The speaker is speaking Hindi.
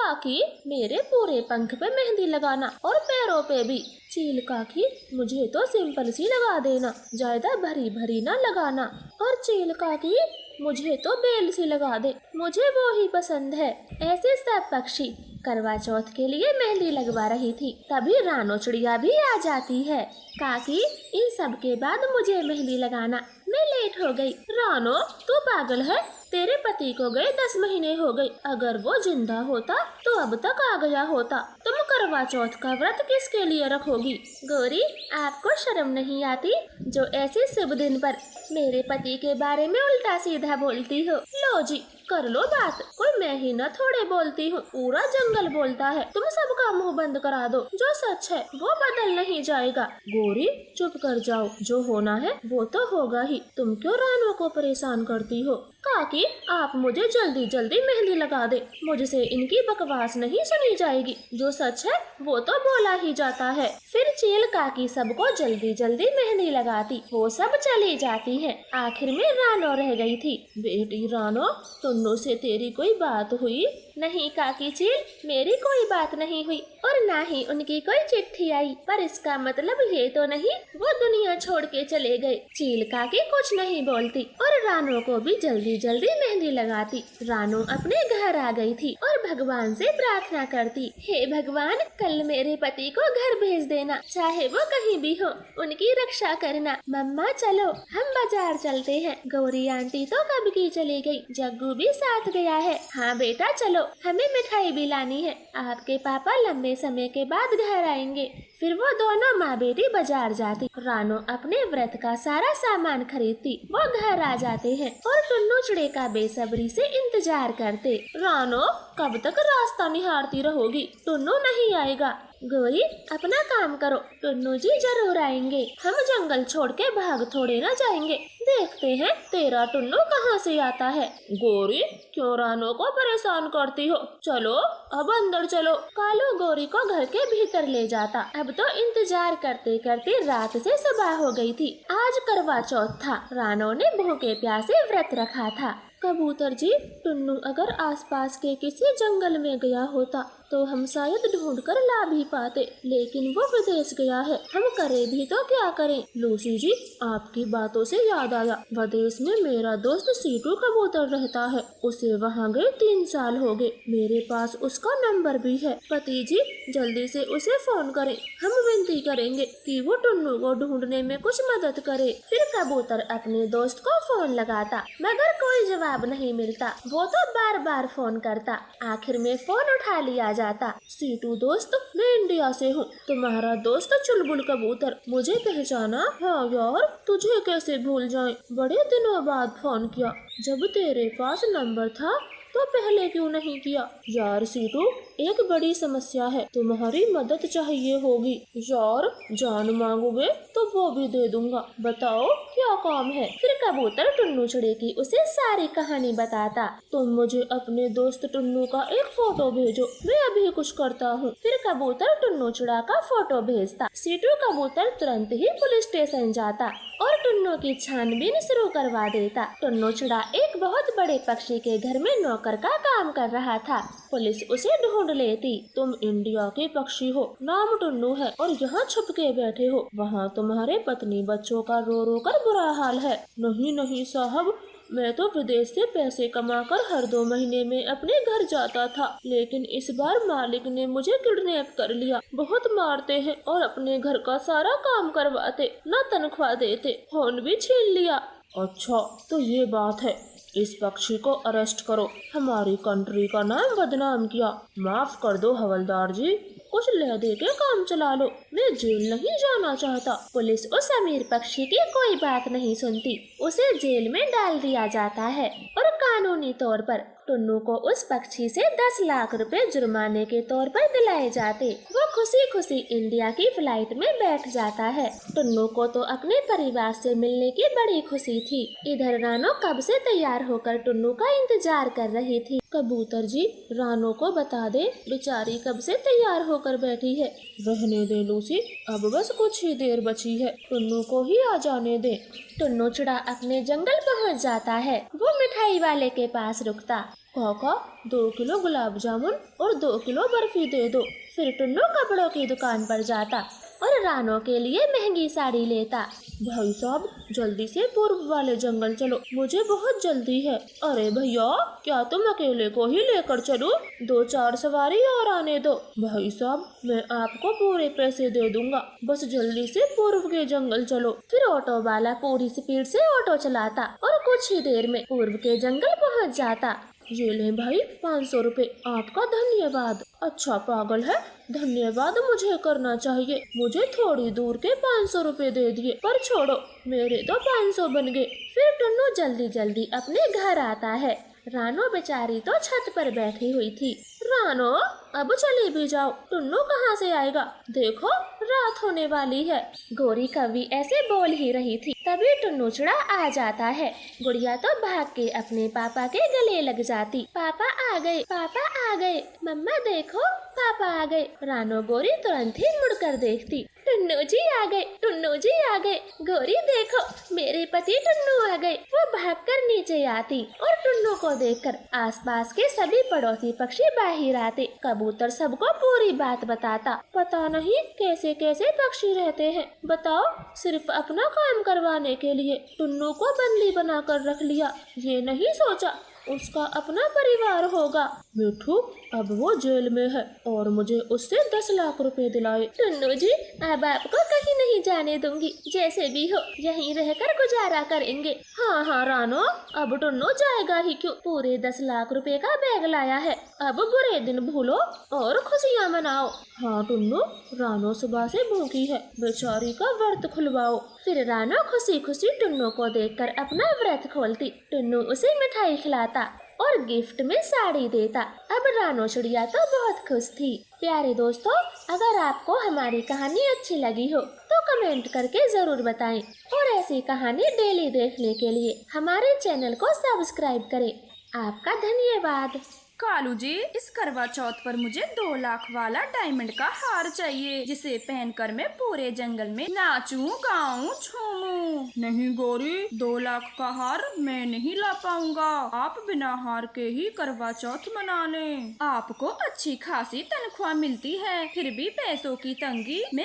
काकी मेरे पूरे पंख पे मेहंदी लगाना और पैरों पे भी। चील काकी मुझे तो सिंपल सी लगा देना, ज्यादा भरी भरी ना लगाना। और चील काकी मुझे तो बेल सी लगा दे, मुझे वो ही पसंद है। ऐसे सब पक्षी करवा चौथ के लिए मेहंदी लगवा रही थी, तभी रानो चिड़िया भी आ जाती है। काकी इन सब के बाद मुझे मेहंदी लगाना, मैं लेट हो गई। रानो तू पागल है, तेरे पति को गए 10 महीने हो गए, अगर वो जिंदा होता तो अब तक आ गया होता। तुम करवा चौथ का व्रत किसके लिए रखोगी? गौरी आपको शर्म नहीं आती जो ऐसे शुभ दिन पर मेरे पति के बारे में उल्टा सीधा बोलती हो? लो जी कर लो बात, कोई मैं ही न थोड़े बोलती हूँ, पूरा जंगल बोलता है। तुम सबका मुंह बंद करा दो, जो सच है वो बदल नहीं जाएगा। गौरी चुप कर जाओ, जो होना है वो तो होगा ही, तुम क्यों रानो को परेशान करती हो? काकी आप मुझे जल्दी जल्दी मेहंदी लगा दे, मुझसे इनकी बकवास नहीं सुनी जाएगी, जो सच है वो तो बोला ही जाता है। फिर चील काकी सबको जल्दी जल्दी मेहंदी लगाती, वो सब चली जाती है। आखिर में रानो रह गई थी। बेटी रानो टुन्नू से तेरी कोई बात हुई? नहीं काकी चील, मेरी कोई बात नहीं हुई और ना ही उनकी कोई चिट्ठी आई, पर इसका मतलब ये तो नहीं वो दुनिया छोड़ के चले गए। चील काकी कुछ नहीं बोलती और रानो को भी जल्दी जल्दी मेहंदी लगाती। रानो अपने घर आ गई थी और भगवान से प्रार्थना करती, हे भगवान कल मेरे पति को घर भेज देना, चाहे वो कहीं भी हो, उनकी रक्षा करना। मम्मा चलो हम बाजार चलते हैं, गौरी आंटी तो कब की चली गई, जग्गू भी साथ गया है। हाँ बेटा चलो, हमें मिठाई भी लानी है, आपके पापा लंबे समय के बाद घर आएंगे। फिर वो दोनों माँ बेटी बाजार जाती। रानो अपने व्रत का सारा सामान खरीदती, वो घर आ जाते हैं और टुन्नू चिड़े का बेसब्री से इंतजार करते। रानो कब तक रास्ता निहारती रहोगी, टुन्नू नहीं आएगा। गौरी अपना काम करो, टुन्नू जी जरूर आएंगे, हम जंगल छोड़ के भाग थोड़े ना जाएंगे, देखते हैं तेरा टुन्नू कहाँ से आता है। गौरी क्यों रानो को परेशान करती हो, चलो अब अंदर चलो। कालू गौरी को घर के भीतर ले जाता। अब तो इंतजार करते करते रात से सुबह हो गई थी। आज करवा चौथ था, रानो ने भूखे प्यासे व्रत रखा था। कबूतर जी टुन्नू अगर आसपास के किसी जंगल में गया होता तो हम शायद ढूंढ कर ला भी पाते, लेकिन वो विदेश गया है, हम करे भी तो क्या करें। लूसी जी आपकी बातों से याद आया, विदेश में मेरा दोस्त सीटू कबूतर रहता है, उसे वहाँ गए 3 साल हो गए, मेरे पास उसका नंबर भी है। पति जी जल्दी से उसे फोन करें, हम विनती करेंगे कि वो टुन्नू को ढूंढने में कुछ मदद करे। फिर कबूतर अपने दोस्त को फोन लगाता, मगर कोई जवाब नहीं मिलता। वो तो बार बार फोन करता, आखिर में फोन उठा लिया जाता। सीटू दोस्त मैं इंडिया से हूँ, तुम्हारा दोस्त चुलबुल कबूतर, मुझे पहचाना? हाँ यार तुझे कैसे भूल जाए, बड़े दिनों बाद फोन किया, जब तेरे पास नंबर था तो पहले क्यों नहीं किया? यार सीटू एक बड़ी समस्या है, तुम्हारी मदद चाहिए होगी। यार जान मांगोगे तो वो भी दे दूंगा, बताओ क्या काम है? फिर कबूतर टुन्नू चिड़े की उसे सारी कहानी बताता। तुम मुझे अपने दोस्त टुन्नू का एक फोटो भेजो, मैं अभी कुछ करता हूँ। फिर कबूतर टुन्नू चिड़ा का फोटो भेजता। सीटू कबूतर तुरंत ही पुलिस स्टेशन जाता और टुन्नू की छानबीन शुरू करवा देता। टुन्नू चिड़ा एक बहुत बड़े पक्षी के घर में नौकर का काम कर रहा था। पुलिस उसे ढूंढ लेती। तुम इंडिया के पक्षी हो, नाम टुन्नू है और यहाँ छुप के बैठे हो, वहाँ तुम्हारे पत्नी बच्चों का रो रो कर बुरा हाल है। नहीं नहीं साहब, मैं तो विदेश से पैसे कमाकर हर 2 महीने में अपने घर जाता था, लेकिन इस बार मालिक ने मुझे किडनैप कर लिया। बहुत मारते हैं और अपने घर का सारा काम करवाते, न तनख्वाह देते, फोन भी छीन लिया। अच्छा तो ये बात है, इस पक्षी को अरेस्ट करो, हमारी कंट्री का नाम बदनाम किया। माफ कर दो हवलदार जी, कुछ ले दे के काम चला लो, मैं जेल नहीं जाना चाहता। पुलिस उस अमीर पक्षी की कोई बात नहीं सुनती, उसे जेल में डाल दिया जाता है और कानूनी तौर पर टुन्नू को उस पक्षी से 10 लाख रुपए जुर्माने के तौर पर दिलाए जाते। वो खुशी खुशी इंडिया की फ्लाइट में बैठ जाता है। टुन्नू को तो अपने परिवार से मिलने की बड़ी खुशी थी। इधर रानो कब से तैयार होकर टुन्नू का इंतजार कर रही थी। कबूतर जी रानो को बता दे, बेचारी कब से तैयार होकर बैठी है। रहने दे लूसी, अब बस कुछ ही देर बची है, टुन्नू को ही आ जाने दे। टुन्नू चिड़ा अपने जंगल पहुंच जाता है। वो मिठाई वाले के पास रुकता काका 2 किलो गुलाब जामुन और 2 किलो बर्फी दे दो। फिर टुन्नू कपड़ों की दुकान पर जाता और रानो के लिए महंगी साड़ी लेता। भाई साहब जल्दी से पूर्व वाले जंगल चलो, मुझे बहुत जल्दी है। अरे भैया क्या तुम अकेले को ही लेकर चलूं? 2-4 सवारी और आने दो। भाई साहब मैं आपको पूरे पैसे दे दूंगा, बस जल्दी से पूर्व के जंगल चलो। फिर ऑटो वाला पूरी स्पीड से ऑटो चलाता और कुछ ही देर में पूर्व के जंगल पहुंच जाता। ये ले भाई 500 रुपए, आपका धन्यवाद। अच्छा पागल है, धन्यवाद मुझे करना चाहिए, मुझे थोड़ी दूर के 500 रुपए दे दिए, पर छोड़ो मेरे तो 500 बन गए। फिर टुन्नू जल्दी जल्दी अपने घर आता है। रानो बेचारी तो छत पर बैठी हुई थी। रानो अब चली भी जाओ, टुन्नू कहाँ से आएगा? देखो रात होने वाली है। गोरी कवि ऐसे बोल ही रही थी, तभी टुन्नू चुड़ा आ जाता है। गुड़िया तो भाग के अपने पापा के गले लग जाती। पापा आ गए, पापा आ गए, मम्मा देखो पापा आ गए। रानो गोरी तुरंत ही मुड़कर देखती, टुन्नू जी आ गए, टुन्नू जी आ गए। गोरी देखो मेरे पति टुन्नू आ गए। वो भागकर नीचे आती और टुन्नू को देखकर आसपास के सभी पड़ोसी पक्षी बाहर आते। कबूतर सबको पूरी बात बताता। पता नहीं कैसे कैसे पक्षी रहते हैं, बताओ सिर्फ अपना काम करवाने के लिए टुन्नू को बंदी बनाकर रख लिया। ये नहीं सोचा उसका अपना परिवार होगा। मिठू अब वो जेल में है और मुझे उससे 10 लाख रुपए दिलाए। टुन्नू जी अब आपको कहीं नहीं जाने दूंगी, जैसे भी हो यहीं रहकर गुजारा करेंगे। हाँ हाँ रानो अब टुन्नू जाएगा ही क्यों, पूरे 10 लाख रुपए का बैग लाया है। अब बुरे दिन भूलो और खुशियाँ मनाओ। हाँ टुन्नू, रानो सुबह से भूखी है, बेचारी का व्रत खुलवाओ। फिर रानो खुशी खुशी टुन्नू को देखकर अपना व्रत खोलती। टुन्नू उसे मिठाई खिलाता और गिफ्ट में साड़ी देता। अब रानो चिड़िया तो बहुत खुश थी। प्यारे दोस्तों, अगर आपको हमारी कहानी अच्छी लगी हो तो कमेंट करके जरूर बताएं और ऐसी कहानी डेली देखने के लिए हमारे चैनल को सब्सक्राइब करें। आपका धन्यवाद। कालू जी, इस करवा चौथ पर मुझे 2 लाख वाला डायमंड का हार चाहिए, जिसे पहनकर मैं पूरे जंगल में नाचूं, गाऊं, झूमूं। नहीं गौरी, 2 लाख का हार मैं नहीं ला पाऊंगा। आप बिना हार के ही करवा चौथ मना लें। आपको अच्छी खासी तनख्वाह मिलती है, फिर भी पैसों की तंगी में